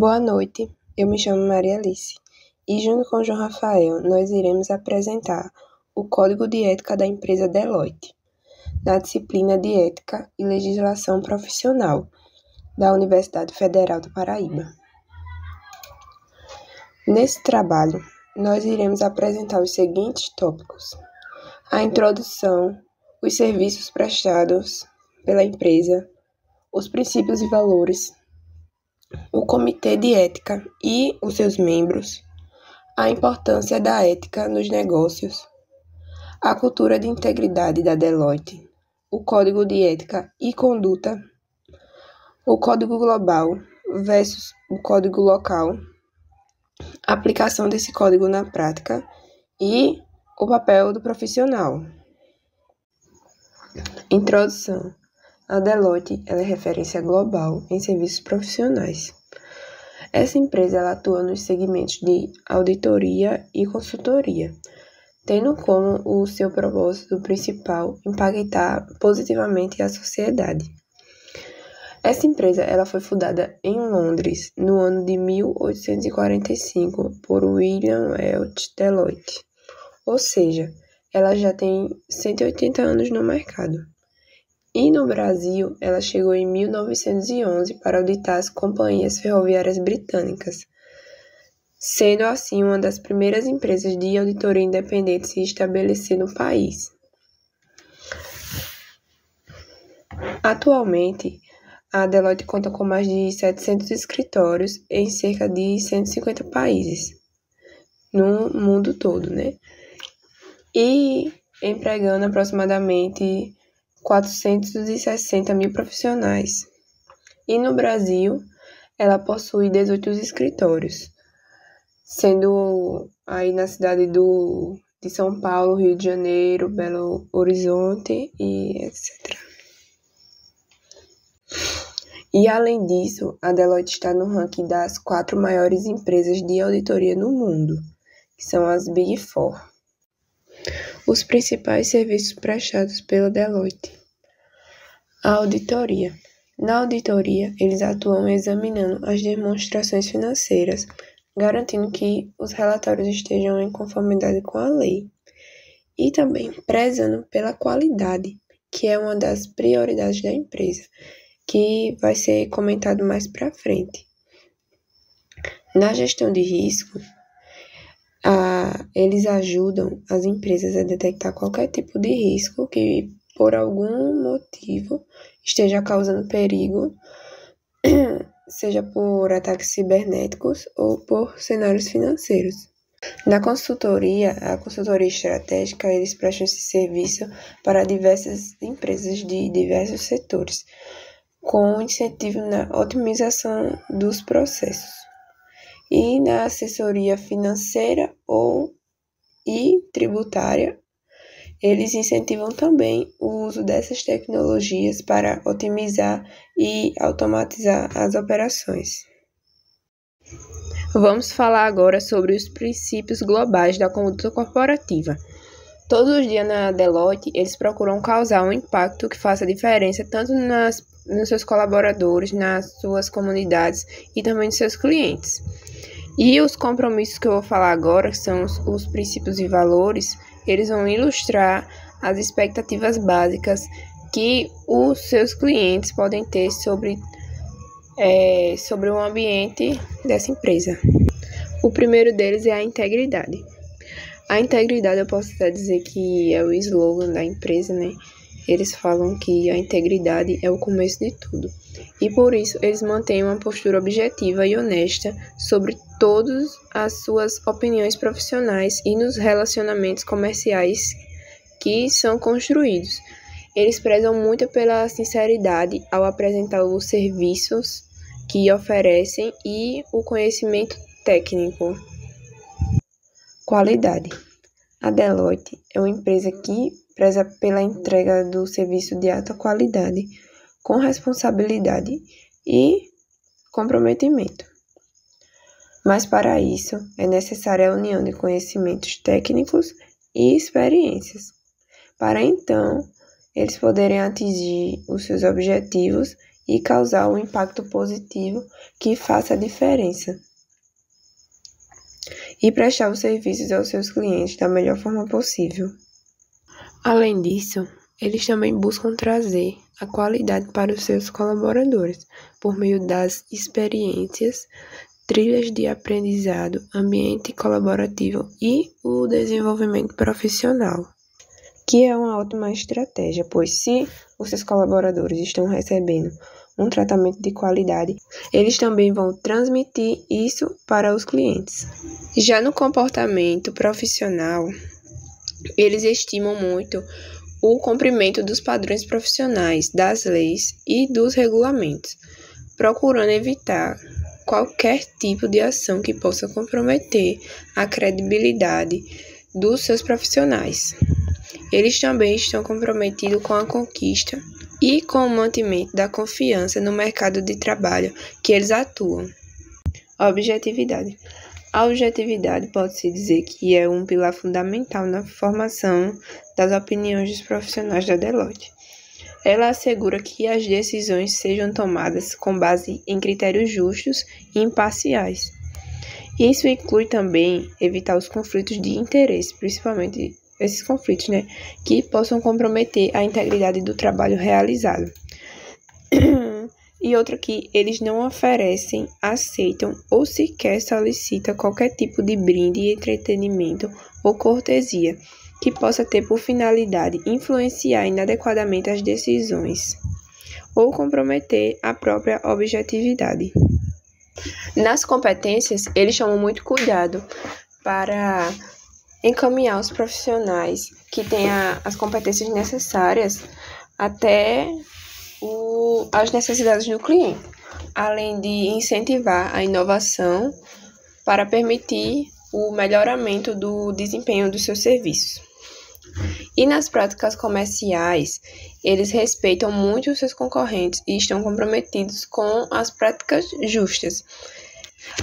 Boa noite, eu me chamo Maria Alice e junto com João Rafael nós iremos apresentar o Código de Ética da empresa Deloitte, na disciplina de Ética e Legislação Profissional da Universidade Federal do Paraíba. Nesse trabalho, nós iremos apresentar os seguintes tópicos: a introdução, os serviços prestados pela empresa, os princípios e valores, o Comitê de Ética e os seus membros, a importância da ética nos negócios, a cultura de integridade da Deloitte, o Código de Ética e Conduta, o Código Global versus o Código Local, a aplicação desse código na prática e o papel do profissional. Introdução. A Deloitte é referência global em serviços profissionais. Essa empresa atua nos segmentos de auditoria e consultoria, tendo como o seu propósito principal impactar positivamente a sociedade. Essa empresa foi fundada em Londres no ano de 1845 por William H. Deloitte, ou seja, ela já tem 180 anos no mercado. E no Brasil, ela chegou em 1911 para auditar as companhias ferroviárias britânicas, sendo assim uma das primeiras empresas de auditoria independente a se estabelecer no país. Atualmente, a Deloitte conta com mais de 700 escritórios em cerca de 150 países, no mundo todo, E empregando aproximadamente 460 mil profissionais. E no Brasil, ela possui 18 escritórios, sendo aí na cidade de São Paulo, Rio de Janeiro, Belo Horizonte e etc. E além disso, a Deloitte está no ranking das 4 maiores empresas de auditoria no mundo, que são as Big Four. Os principais serviços prestados pela Deloitte. A auditoria. Na auditoria, eles atuam examinando as demonstrações financeiras, garantindo que os relatórios estejam em conformidade com a lei. E também prezando pela qualidade, que é uma das prioridades da empresa, que vai ser comentado mais para frente. Na gestão de risco, eles ajudam as empresas a detectar qualquer tipo de risco que, por algum motivo, esteja causando perigo, seja por ataques cibernéticos ou por cenários financeiros. Na consultoria, a consultoria estratégica, eles prestam esse serviço para diversas empresas de diversos setores, com incentivo na otimização dos processos. E na assessoria financeira e tributária, eles incentivam também o uso dessas tecnologias para otimizar e automatizar as operações. Vamos falar agora sobre os princípios globais da conduta corporativa. Todos os dias na Deloitte, eles procuram causar um impacto que faça diferença tanto nos seus colaboradores, nas suas comunidades e também nos seus clientes. E os compromissos que eu vou falar agora, que são os princípios e valores, eles vão ilustrar as expectativas básicas que os seus clientes podem ter sobre o ambiente dessa empresa. O primeiro deles é a integridade. A integridade, eu posso até dizer que é o slogan da empresa, Eles falam que a integridade é o começo de tudo. E por isso, eles mantêm uma postura objetiva e honesta sobre todas as suas opiniões profissionais e nos relacionamentos comerciais que são construídos. Eles prezam muito pela sinceridade ao apresentar os serviços que oferecem e o conhecimento técnico. Qualidade. A Deloitte é uma empresa que preza pela entrega do serviço de alta qualidade, com responsabilidade e comprometimento. Mas para isso é necessária a união de conhecimentos técnicos e experiências, para então eles poderem atingir os seus objetivos e causar um impacto positivo que faça a diferença. E prestar os serviços aos seus clientes da melhor forma possível. Além disso, eles também buscam trazer a qualidade para os seus colaboradores por meio das experiências, trilhas de aprendizado, ambiente colaborativo e o desenvolvimento profissional, que é uma ótima estratégia, pois se os seus colaboradores estão recebendo um tratamento de qualidade, eles também vão transmitir isso para os clientes. Já no comportamento profissional, eles estimam muito o cumprimento dos padrões profissionais, das leis e dos regulamentos, procurando evitar qualquer tipo de ação que possa comprometer a credibilidade dos seus profissionais. Eles também estão comprometidos com a conquista e com o mantimento da confiança no mercado de trabalho que eles atuam. Objetividade. A objetividade pode-se dizer que é um pilar fundamental na formação das opiniões dos profissionais da Deloitte. Ela assegura que as decisões sejam tomadas com base em critérios justos e imparciais. Isso inclui também evitar os conflitos de interesse, principalmente esses conflitos, que possam comprometer a integridade do trabalho realizado. E outra que eles não oferecem, aceitam ou sequer solicitam qualquer tipo de brinde, entretenimento ou cortesia que possa ter por finalidade influenciar inadequadamente as decisões ou comprometer a própria objetividade. Nas competências, eles chamam muito cuidado para encaminhar os profissionais que tenham as competências necessárias até as necessidades do cliente, além de incentivar a inovação para permitir o melhoramento do desempenho dos seus serviços. E nas práticas comerciais, eles respeitam muito os seus concorrentes e estão comprometidos com as práticas justas,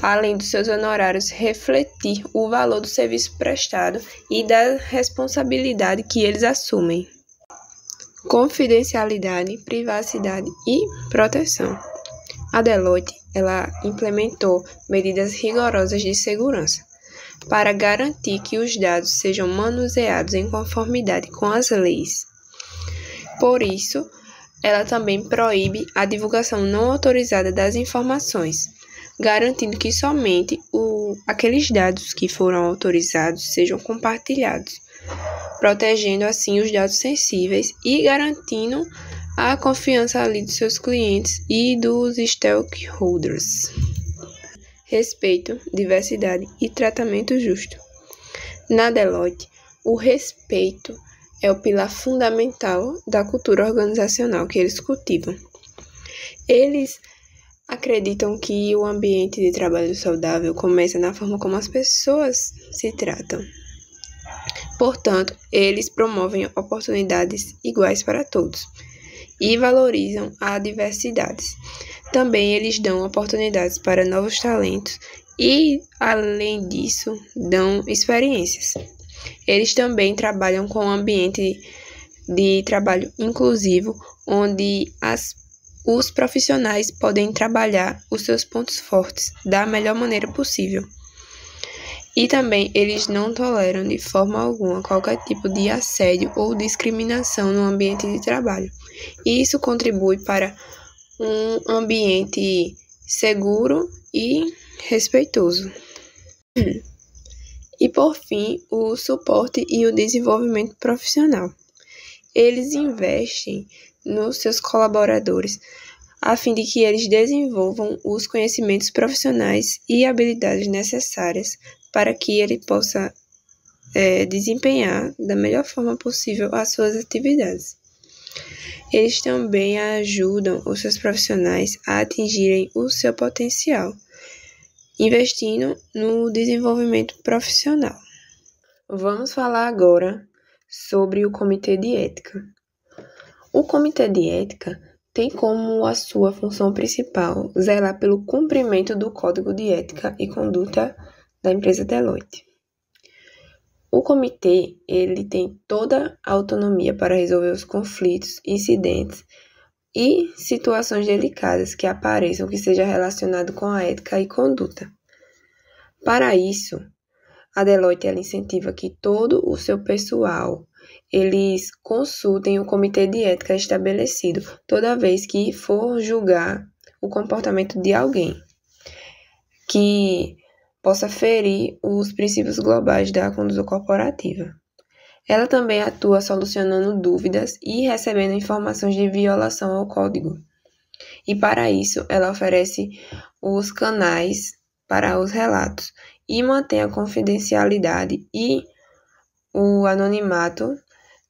além dos seus honorários refletir o valor do serviço prestado e da responsabilidade que eles assumem. Confidencialidade, privacidade e proteção. A Deloitte, ela implementou medidas rigorosas de segurança para garantir que os dados sejam manuseados em conformidade com as leis. Por isso, ela também proíbe a divulgação não autorizada das informações, garantindo que somente aqueles dados que foram autorizados sejam compartilhados, protegendo assim os dados sensíveis e garantindo a confiança ali dos seus clientes e dos stakeholders. Respeito, diversidade e tratamento justo. Na Deloitte, o respeito é o pilar fundamental da cultura organizacional que eles cultivam. Eles acreditam que o ambiente de trabalho saudável começa na forma como as pessoas se tratam. Portanto, eles promovem oportunidades iguais para todos e valorizam a diversidade. Também eles dão oportunidades para novos talentos e, além disso, dão experiências. Eles também trabalham com um ambiente de trabalho inclusivo, onde os profissionais podem trabalhar os seus pontos fortes da melhor maneira possível. E também eles não toleram de forma alguma qualquer tipo de assédio ou discriminação no ambiente de trabalho. E isso contribui para um ambiente seguro e respeitoso. E por fim, o suporte e o desenvolvimento profissional. Eles investem nos seus colaboradores a fim de que eles desenvolvam os conhecimentos profissionais e habilidades necessárias para que ele possa desempenhar da melhor forma possível as suas atividades. Eles também ajudam os seus profissionais a atingirem o seu potencial, investindo no desenvolvimento profissional. Vamos falar agora sobre o Comitê de Ética. O Comitê de Ética tem como a sua função principal zelar pelo cumprimento do Código de Ética e Conduta da empresa Deloitte. O comitê ele tem toda a autonomia para resolver os conflitos, incidentes e situações delicadas que apareçam que seja relacionado com a ética e conduta. Para isso, a Deloitte ela incentiva que todo o seu pessoal eles consultem o comitê de ética estabelecido toda vez que for julgar o comportamento de alguém que possa ferir os princípios globais da conduta corporativa. Ela também atua solucionando dúvidas e recebendo informações de violação ao código. E para isso, ela oferece os canais para os relatos e mantém a confidencialidade e o anonimato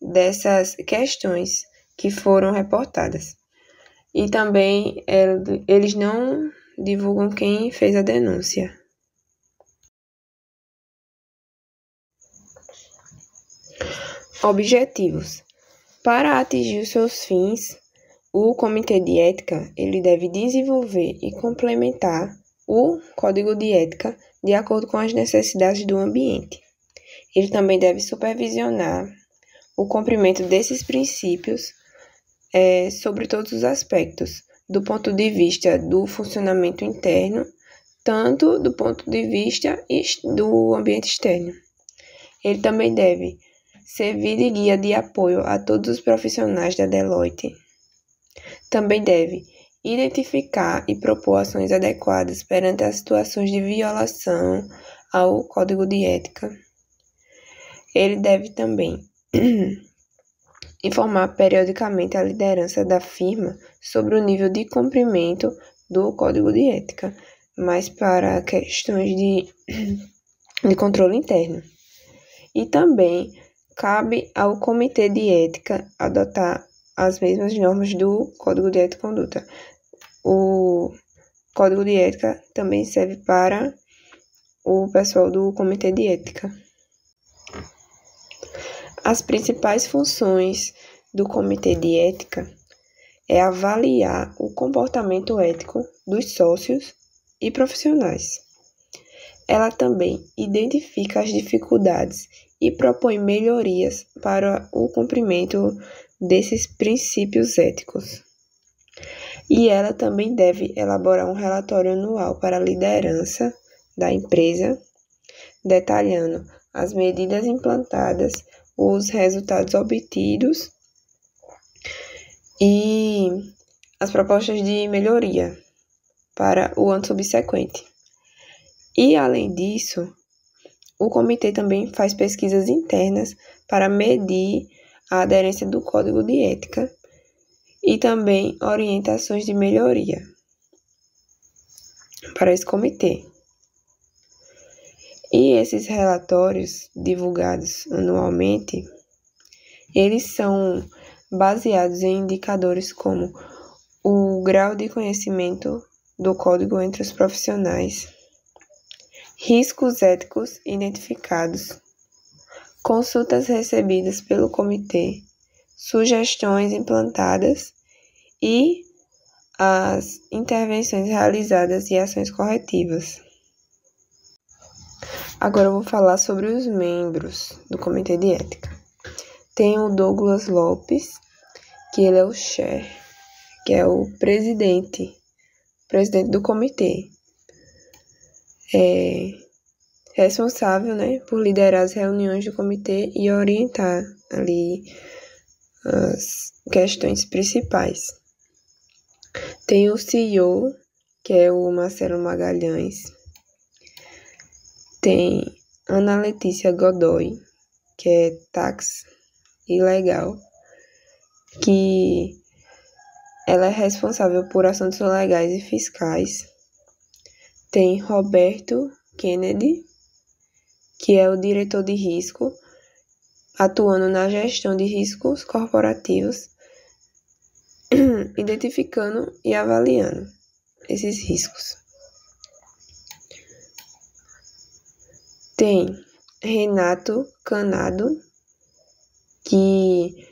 dessas questões que foram reportadas. E também eles não divulgam quem fez a denúncia. Objetivos. Para atingir os seus fins, o Comitê de Ética ele deve desenvolver e complementar o Código de Ética de acordo com as necessidades do ambiente. Ele também deve supervisionar o cumprimento desses princípios sobre todos os aspectos, do ponto de vista do funcionamento interno, tanto do ponto de vista do ambiente externo. Ele também deve servir de guia de apoio a todos os profissionais da Deloitte. Também deve identificar e propor ações adequadas perante as situações de violação ao Código de Ética. Ele deve também informar periodicamente a liderança da firma sobre o nível de cumprimento do Código de Ética, mas para questões de controle interno. E também cabe ao Comitê de Ética adotar as mesmas normas do Código de Ética e Conduta. O Código de Ética também serve para o pessoal do Comitê de Ética. As principais funções do Comitê de Ética é avaliar o comportamento ético dos sócios e profissionais. Ela também identifica as dificuldades e propõe melhorias para o cumprimento desses princípios éticos. E ela também deve elaborar um relatório anual para a liderança da empresa, detalhando as medidas implantadas, os resultados obtidos e as propostas de melhoria para o ano subsequente. E, além disso, o comitê também faz pesquisas internas para medir a aderência do Código de Ética e também orientações de melhoria para esse comitê. E esses relatórios divulgados anualmente, eles são baseados em indicadores como o grau de conhecimento do código entre os profissionais, riscos éticos identificados, consultas recebidas pelo comitê, sugestões implantadas e as intervenções realizadas e ações corretivas. Agora eu vou falar sobre os membros do Comitê de Ética. Tem o Douglas Lopes, que ele é o chair, que é o presidente do comitê. É responsável, por liderar as reuniões do comitê e orientar ali as questões principais. Tem o CEO, que é o Marcelo Magalhães. Tem Ana Letícia Godoy, que é tax e legal, que ela é responsável por assuntos legais e fiscais. Tem Roberto Kennedy, que é o diretor de risco, atuando na gestão de riscos corporativos, identificando e avaliando esses riscos. Tem Renato Canado, que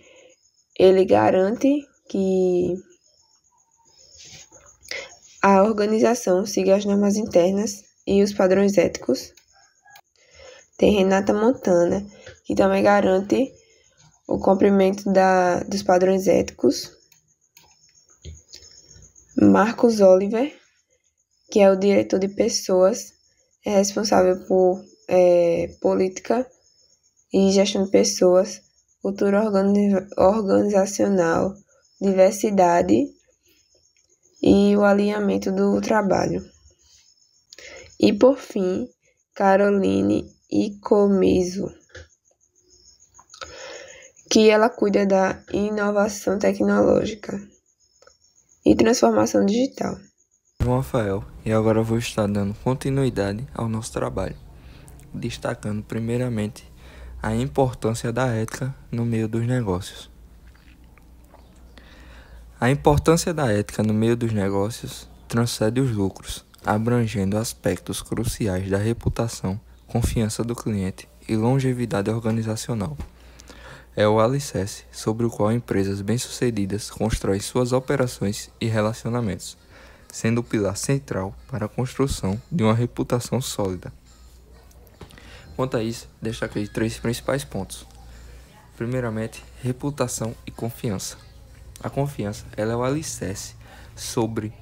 ele garante que a organização siga as normas internas e os padrões éticos. Tem Renata Montana, que também garante o cumprimento dos padrões éticos. Marcos Oliver, que é o diretor de pessoas, é responsável por política e gestão de pessoas, cultura organizacional, diversidade e o alinhamento do trabalho. E, por fim, Caroline Icomiso, que ela cuida da inovação tecnológica e transformação digital. João Rafael, e agora eu vou estar dando continuidade ao nosso trabalho, destacando primeiramente a importância da ética no meio dos negócios. A importância da ética no meio dos negócios transcende os lucros, abrangendo aspectos cruciais da reputação, confiança do cliente e longevidade organizacional. É o alicerce sobre o qual empresas bem-sucedidas constroem suas operações e relacionamentos, sendo o pilar central para a construção de uma reputação sólida. Quanto a isso, destaquei 3 principais pontos. Primeiramente, reputação e confiança. A confiança ela é o alicerce sobre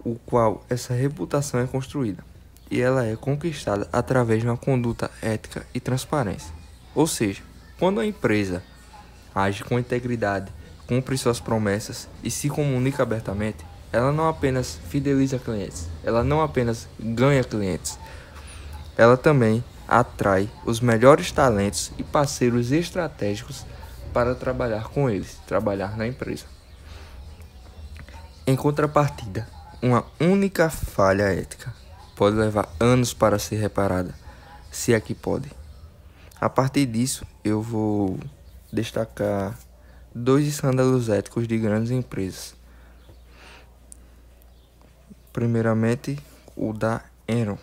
o qual essa reputação é construída, e ela é conquistada através de uma conduta ética e transparência. Ou seja, quando a empresa age com integridade, cumpre suas promessas e se comunica abertamente, ela não apenas fideliza clientes, ela não apenas ganha clientes, ela também atrai os melhores talentos e parceiros estratégicos para trabalhar com eles, trabalhar na empresa. Em contrapartida, uma única falha ética pode levar anos para ser reparada, se é que pode. A partir disso, eu vou destacar 2 escândalos éticos de grandes empresas. Primeiramente, o da Enron.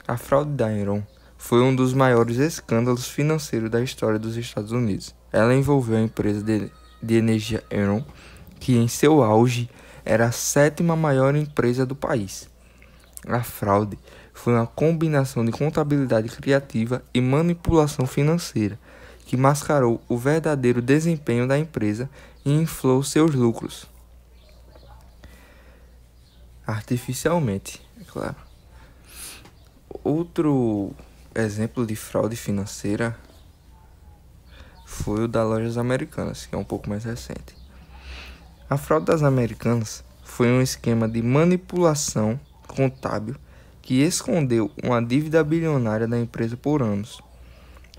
A fraude da Enron foi um dos maiores escândalos financeiros da história dos Estados Unidos. Ela envolveu a empresa de energia Enron, que em seu auge era a 7ª maior empresa do país. A fraude foi uma combinação de contabilidade criativa e manipulação financeira, que mascarou o verdadeiro desempenho da empresa e inflou seus lucros artificialmente, é claro. Outro exemplo de fraude financeira foi o das lojas Americanas, que é um pouco mais recente. A fraude das Americanas foi um esquema de manipulação contábil que escondeu uma dívida bilionária da empresa por anos.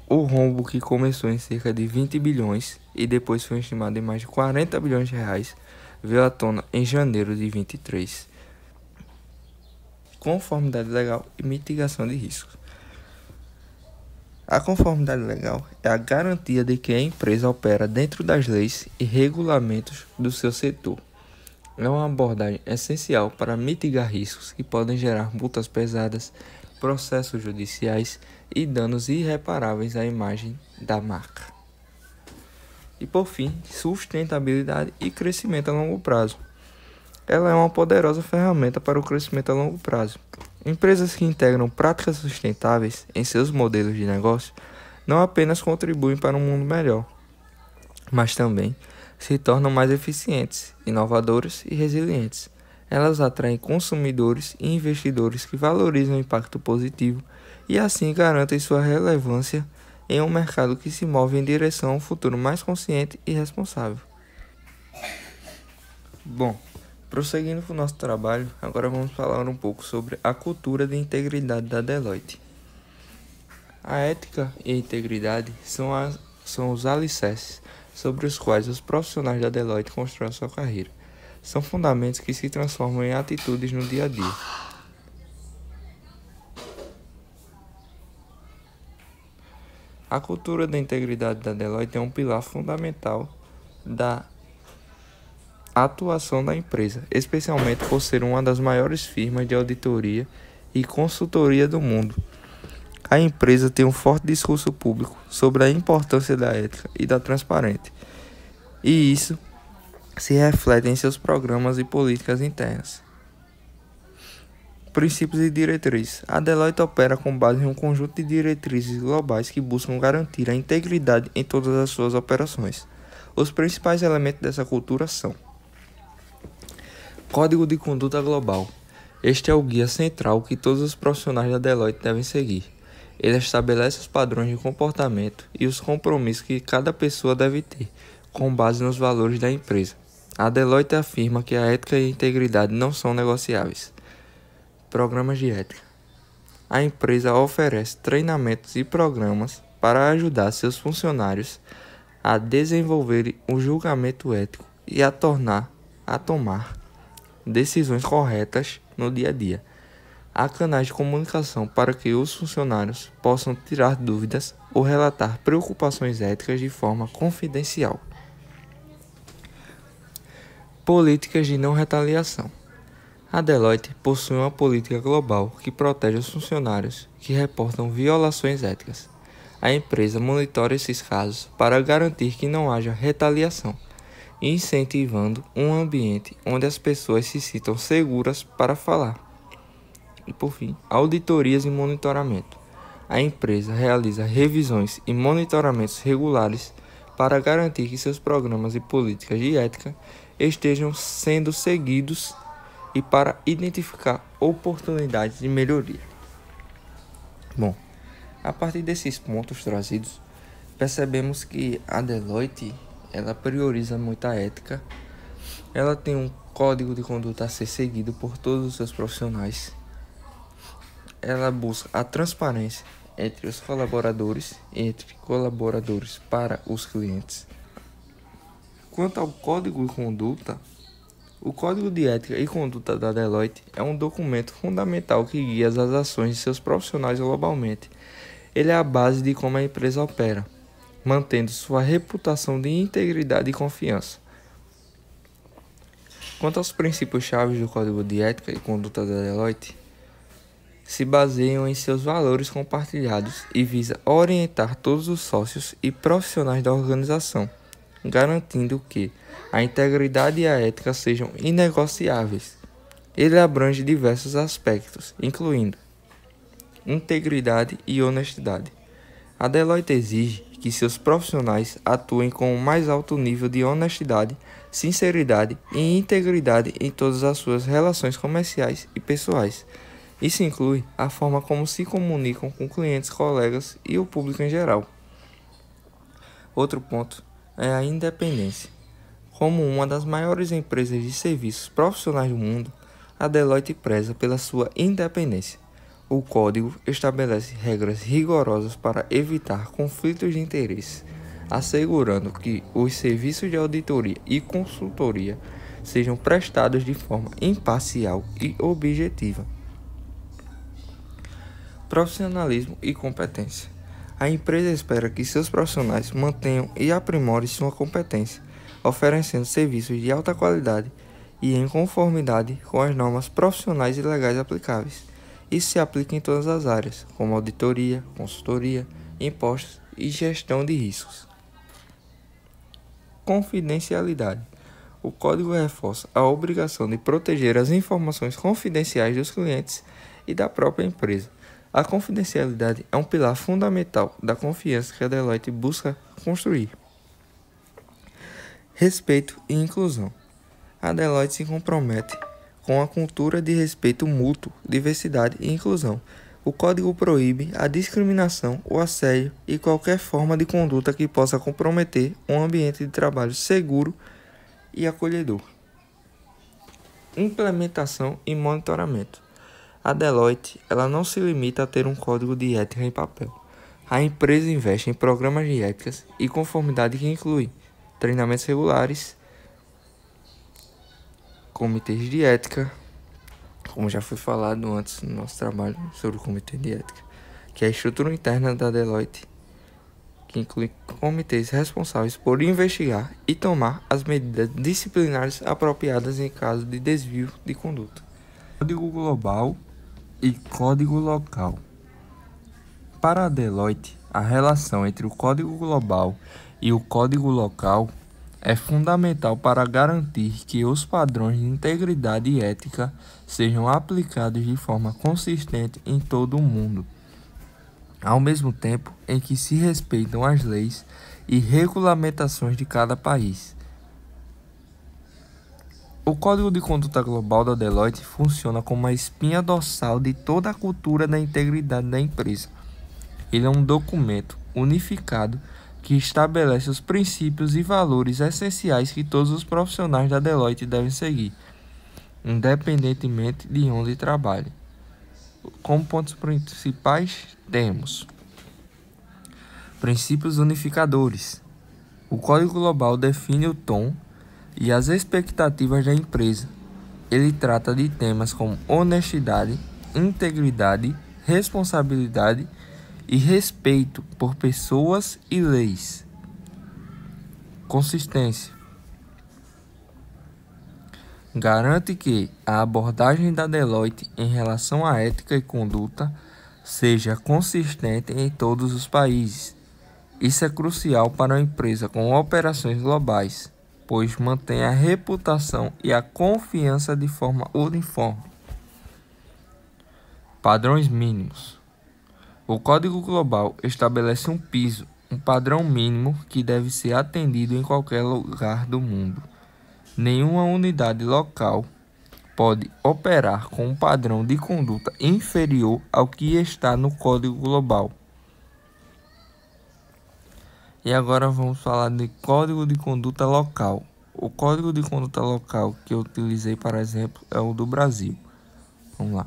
O rombo, que começou em cerca de 20 bilhões e depois foi estimado em mais de 40 bilhões de reais, veio à tona em janeiro de 23. Conformidade legal e mitigação de riscos. A conformidade legal é a garantia de que a empresa opera dentro das leis e regulamentos do seu setor. É uma abordagem essencial para mitigar riscos que podem gerar multas pesadas, processos judiciais e danos irreparáveis à imagem da marca. E por fim, sustentabilidade e crescimento a longo prazo. Ela é uma poderosa ferramenta para o crescimento a longo prazo. Empresas que integram práticas sustentáveis em seus modelos de negócio não apenas contribuem para um mundo melhor, mas também se tornam mais eficientes, inovadoras e resilientes. Elas atraem consumidores e investidores que valorizam o impacto positivo e assim garantem sua relevância em um mercado que se move em direção a um futuro mais consciente e responsável. Bom, prosseguindo com o nosso trabalho, agora vamos falar um pouco sobre a cultura de integridade da Deloitte. A ética e a integridade são os alicerces sobre os quais os profissionais da Deloitte constroem sua carreira. São fundamentos que se transformam em atitudes no dia a dia. A cultura da integridade da Deloitte é um pilar fundamental da atuação da empresa, especialmente por ser uma das maiores firmas de auditoria e consultoria do mundo. A empresa tem um forte discurso público sobre a importância da ética e da transparência, e isso se reflete em seus programas e políticas internas. Princípios e diretrizes. A Deloitte opera com base em um conjunto de diretrizes globais que buscam garantir a integridade em todas as suas operações. Os principais elementos dessa cultura são: Código de Conduta Global. Este é o guia central que todos os profissionais da Deloitte devem seguir. Ele estabelece os padrões de comportamento e os compromissos que cada pessoa deve ter, com base nos valores da empresa. A Deloitte afirma que a ética e a integridade não são negociáveis. Programas de ética. A empresa oferece treinamentos e programas para ajudar seus funcionários a desenvolverem o julgamento ético e a tomar decisões corretas no dia a dia. Há canais de comunicação para que os funcionários possam tirar dúvidas ou relatar preocupações éticas de forma confidencial. Políticas de não retaliação. A Deloitte possui uma política global que protege os funcionários que reportam violações éticas. A empresa monitora esses casos para garantir que não haja retaliação, incentivando um ambiente onde as pessoas se sintam seguras para falar. E por fim, auditorias e monitoramento. A empresa realiza revisões e monitoramentos regulares para garantir que seus programas e políticas de ética estejam sendo seguidos e para identificar oportunidades de melhoria. Bom, a partir desses pontos trazidos, percebemos que a Deloitte ela prioriza muito a ética. Ela tem um código de conduta a ser seguido por todos os seus profissionais. Ela busca a transparência entre os colaboradores e entre colaboradores para os clientes. Quanto ao código de conduta, o Código de Ética e Conduta da Deloitte é um documento fundamental que guia as ações de seus profissionais globalmente. Ele é a base de como a empresa opera, mantendo sua reputação de integridade e confiança. Quanto aos princípios-chave do Código de Ética e Conduta da Deloitte, se baseiam em seus valores compartilhados e visa orientar todos os sócios e profissionais da organização, garantindo que a integridade e a ética sejam inegociáveis. Ele abrange diversos aspectos, incluindo integridade e honestidade. A Deloitte exige que seus profissionais atuem com o mais alto nível de honestidade, sinceridade e integridade em todas as suas relações comerciais e pessoais. Isso inclui a forma como se comunicam com clientes, colegas e o público em geral. Outro ponto é a independência. Como uma das maiores empresas de serviços profissionais do mundo, a Deloitte preza pela sua independência. O código estabelece regras rigorosas para evitar conflitos de interesse, assegurando que os serviços de auditoria e consultoria sejam prestados de forma imparcial e objetiva. Profissionalismo e competência. A empresa espera que seus profissionais mantenham e aprimorem sua competência, oferecendo serviços de alta qualidade e em conformidade com as normas profissionais e legais aplicáveis. Isso se aplica em todas as áreas, como auditoria, consultoria, impostos e gestão de riscos. Confidencialidade. O código reforça a obrigação de proteger as informações confidenciais dos clientes e da própria empresa. A confidencialidade é um pilar fundamental da confiança que a Deloitte busca construir. Respeito e inclusão. A Deloitte se compromete com a cultura de respeito mútuo, diversidade e inclusão. O código proíbe a discriminação, o assédio e qualquer forma de conduta que possa comprometer um ambiente de trabalho seguro e acolhedor. Implementação e monitoramento. A Deloitte ela não se limita a ter um código de ética em papel. A empresa investe em programas de éticas e conformidade que incluem treinamentos regulares, comitês de ética, como já foi falado antes no nosso trabalho sobre o comitê de ética, que é a estrutura interna da Deloitte, que inclui comitês responsáveis por investigar e tomar as medidas disciplinares apropriadas em caso de desvio de conduta. Código global e código local. Para a Deloitte, a relação entre o código global e o código local é fundamental para garantir que os padrões de integridade e ética sejam aplicados de forma consistente em todo o mundo, ao mesmo tempo em que se respeitam as leis e regulamentações de cada país. O Código de Conduta Global da Deloitte funciona como a espinha dorsal de toda a cultura da integridade da empresa. Ele é um documento unificado que estabelece os princípios e valores essenciais que todos os profissionais da Deloitte devem seguir, independentemente de onde trabalhem. Como pontos principais, temos princípios unificadores. O Código Global define o tom e as expectativas da empresa. Ele trata de temas como honestidade, integridade, responsabilidade e respeito por pessoas e leis. Consistência. Garante que a abordagem da Deloitte em relação à ética e conduta seja consistente em todos os países. Isso é crucial para uma empresa com operações globais, pois mantém a reputação e a confiança de forma uniforme. Padrões mínimos. O Código Global estabelece um piso, um padrão mínimo que deve ser atendido em qualquer lugar do mundo. Nenhuma unidade local pode operar com um padrão de conduta inferior ao que está no Código Global. E agora vamos falar de Código de Conduta Local. O Código de Conduta Local que eu utilizei, por exemplo, é o do Brasil. Vamos lá.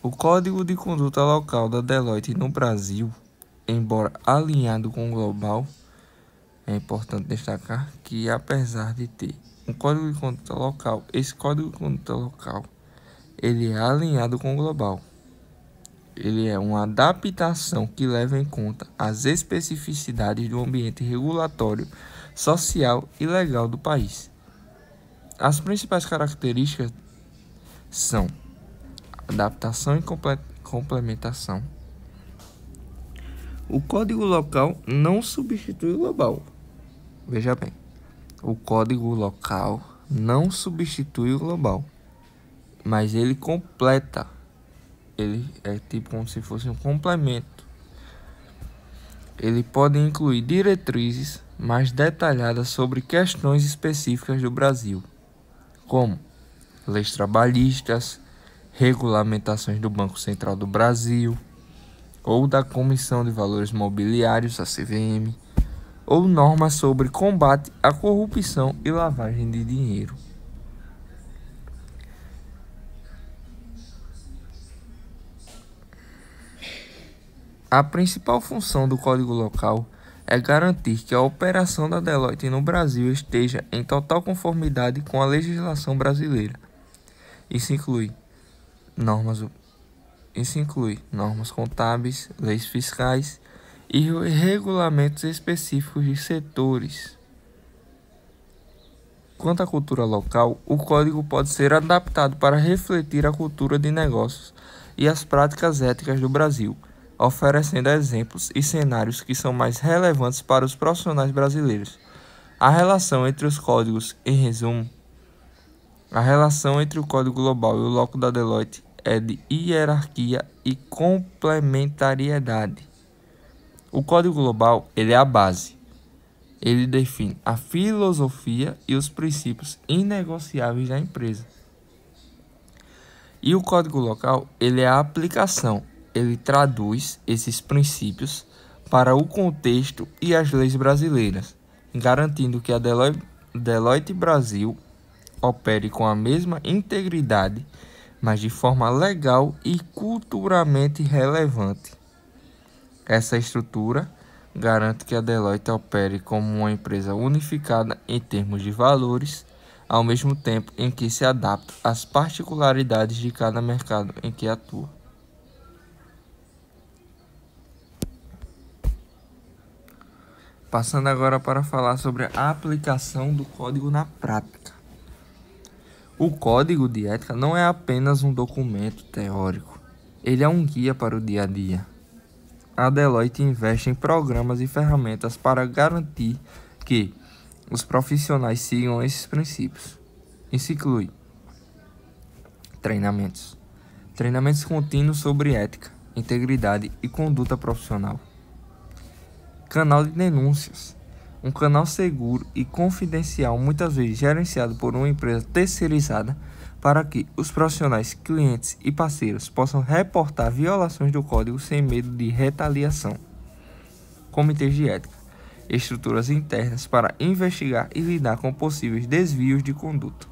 O Código de Conduta Local da Deloitte no Brasil, embora alinhado com o Global, é importante destacar que, apesar de ter um Código de Conduta Local, esse Código de Conduta Local, ele é alinhado com o Global. Ele é uma adaptação que leva em conta as especificidades do ambiente regulatório, social e legal do país. As principais características são adaptação e complementação. O código local não substitui o global. Veja bem, o código local não substitui o global, mas ele completa. Ele é tipo como se fosse um complemento. Ele pode incluir diretrizes mais detalhadas sobre questões específicas do Brasil, como leis trabalhistas, regulamentações do Banco Central do Brasil, ou da Comissão de Valores Mobiliários, a CVM, ou normas sobre combate à corrupção e lavagem de dinheiro. A principal função do Código Local é garantir que a operação da Deloitte no Brasil esteja em total conformidade com a legislação brasileira. Isso inclui normas contábeis, leis fiscais e regulamentos específicos de setores. Quanto à cultura local, o código pode ser adaptado para refletir a cultura de negócios e as práticas éticas do Brasil, oferecendo exemplos e cenários que são mais relevantes para os profissionais brasileiros. A relação entre os códigos, em resumo, a relação entre o Código Global e o Local da Deloitte é de hierarquia e complementariedade. O Código Global, ele é a base. Ele define a filosofia e os princípios inegociáveis da empresa. E o Código Local, ele é a aplicação. Ele traduz esses princípios para o contexto e as leis brasileiras, garantindo que a Deloitte Brasil opere com a mesma integridade, mas de forma legal e culturalmente relevante. Essa estrutura garante que a Deloitte opere como uma empresa unificada em termos de valores, ao mesmo tempo em que se adapta às particularidades de cada mercado em que atua. Passando agora para falar sobre a aplicação do código na prática. O código de ética não é apenas um documento teórico, ele é um guia para o dia a dia. A Deloitte investe em programas e ferramentas para garantir que os profissionais sigam esses princípios. Isso inclui treinamentos contínuos sobre ética, integridade e conduta profissional. Canal de denúncias, um canal seguro e confidencial, muitas vezes gerenciado por uma empresa terceirizada, para que os profissionais, clientes e parceiros possam reportar violações do código sem medo de retaliação. Comitês de ética, estruturas internas para investigar e lidar com possíveis desvios de conduta.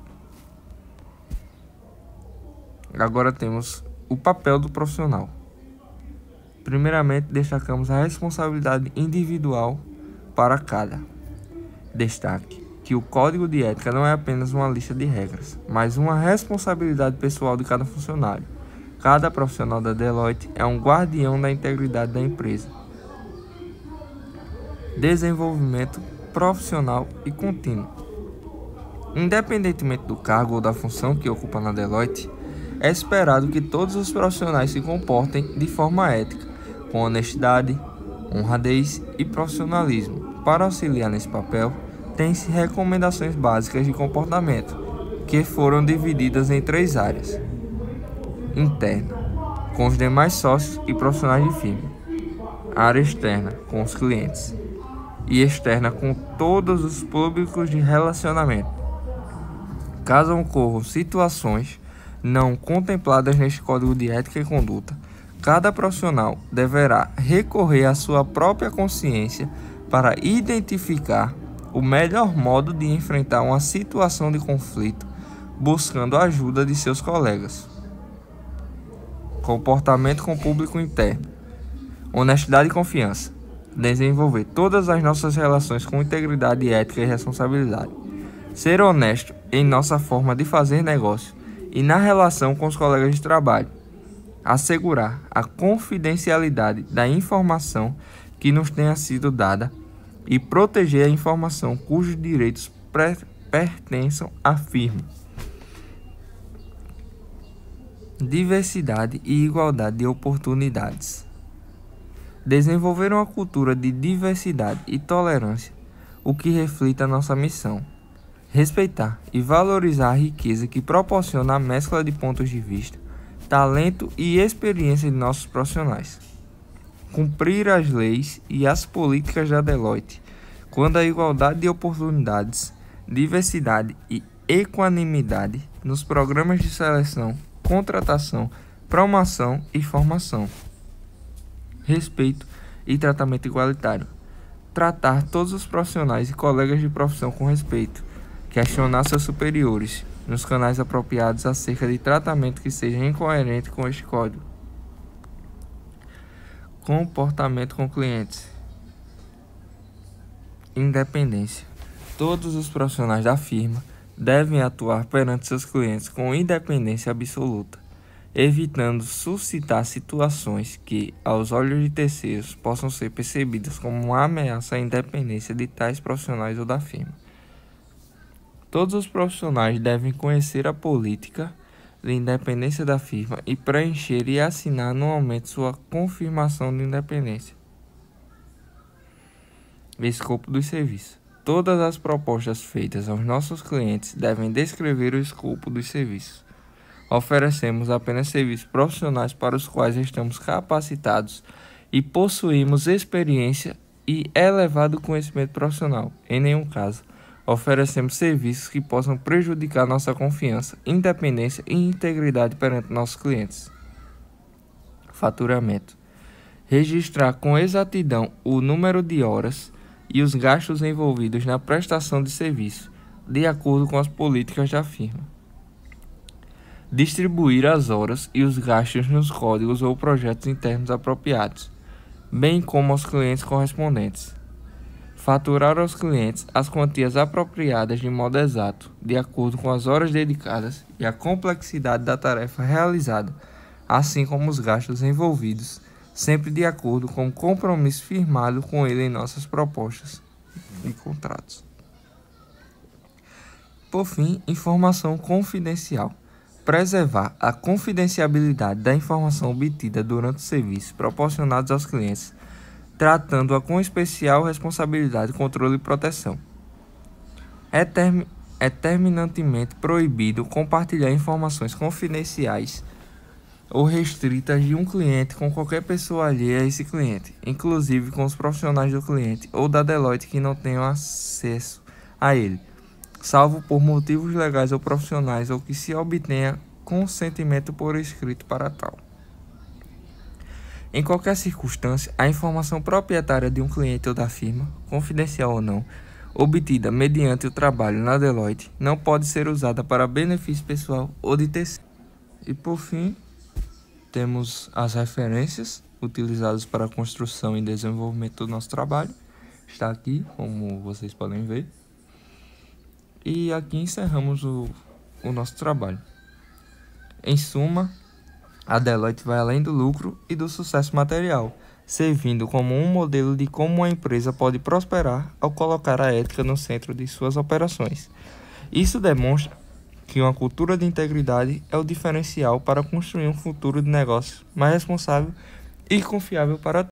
Agora temos o papel do profissional. Primeiramente, destacamos a responsabilidade individual para cada. Destaque que o Código de Ética não é apenas uma lista de regras, mas uma responsabilidade pessoal de cada funcionário. Cada profissional da Deloitte é um guardião da integridade da empresa. Desenvolvimento profissional e contínuo. Independentemente do cargo ou da função que ocupa na Deloitte, é esperado que todos os profissionais se comportem de forma ética, com honestidade, honradez e profissionalismo. Para auxiliar nesse papel, tem-se recomendações básicas de comportamento, que foram divididas em 3 áreas: interna, com os demais sócios e profissionais de firma; área externa, com os clientes; e externa, com todos os públicos de relacionamento. Caso ocorram situações não contempladas neste Código de Ética e Conduta, cada profissional deverá recorrer à sua própria consciência para identificar o melhor modo de enfrentar uma situação de conflito, buscando a ajuda de seus colegas. Comportamento com o público interno. Honestidade e confiança. Desenvolver todas as nossas relações com integridade, ética e responsabilidade. Ser honesto em nossa forma de fazer negócio e na relação com os colegas de trabalho. Assegurar a confidencialidade da informação que nos tenha sido dada e proteger a informação cujos direitos pertençam à firma. Diversidade e igualdade de oportunidades. Desenvolver uma cultura de diversidade e tolerância, o que reflete a nossa missão. Respeitar e valorizar a riqueza que proporciona a mescla de pontos de vista, talento e experiência de nossos profissionais. Cumprir as leis e as políticas da Deloitte, quando a igualdade de oportunidades, diversidade e equanimidade nos programas de seleção, contratação, promoção e formação. Respeito e tratamento igualitário. Tratar todos os profissionais e colegas de profissão com respeito. Questionar seus superiores nos canais apropriados acerca de tratamento que seja incoerente com este código. Comportamento com clientes. Independência. Todos os profissionais da firma devem atuar perante seus clientes com independência absoluta, evitando suscitar situações que, aos olhos de terceiros, possam ser percebidas como uma ameaça à independência de tais profissionais ou da firma. Todos os profissionais devem conhecer a política de independência da firma e preencher e assinar anualmente sua confirmação de independência. Escopo dos serviços. Todas as propostas feitas aos nossos clientes devem descrever o escopo dos serviços. Oferecemos apenas serviços profissionais para os quais estamos capacitados e possuímos experiência e elevado conhecimento profissional. Em nenhum caso oferecemos serviços que possam prejudicar nossa confiança, independência e integridade perante nossos clientes. Faturamento. Registrar com exatidão o número de horas e os gastos envolvidos na prestação de serviço, de acordo com as políticas da firma. Distribuir as horas e os gastos nos códigos ou projetos internos apropriados, bem como aos clientes correspondentes. Faturar aos clientes as quantias apropriadas de modo exato, de acordo com as horas dedicadas e a complexidade da tarefa realizada, assim como os gastos envolvidos, sempre de acordo com o compromisso firmado com ele em nossas propostas e contratos. Por fim, informação confidencial. Preservar a confidencialidade da informação obtida durante os serviços proporcionados aos clientes, tratando-a com especial responsabilidade, controle e proteção. É terminantemente proibido compartilhar informações confidenciais ou restritas de um cliente com qualquer pessoa alheia a esse cliente, inclusive com os profissionais do cliente ou da Deloitte que não tenham acesso a ele, salvo por motivos legais ou profissionais ou que se obtenha consentimento por escrito para tal. Em qualquer circunstância, a informação proprietária de um cliente ou da firma, confidencial ou não, obtida mediante o trabalho na Deloitte, não pode ser usada para benefício pessoal ou de terceiro. E por fim, temos as referências utilizadas para a construção e desenvolvimento do nosso trabalho. Está aqui, como vocês podem ver. E aqui encerramos o nosso trabalho. Em suma, a Deloitte vai além do lucro e do sucesso material, servindo como um modelo de como uma empresa pode prosperar ao colocar a ética no centro de suas operações. Isso demonstra que uma cultura de integridade é o diferencial para construir um futuro de negócio mais responsável e confiável para todos.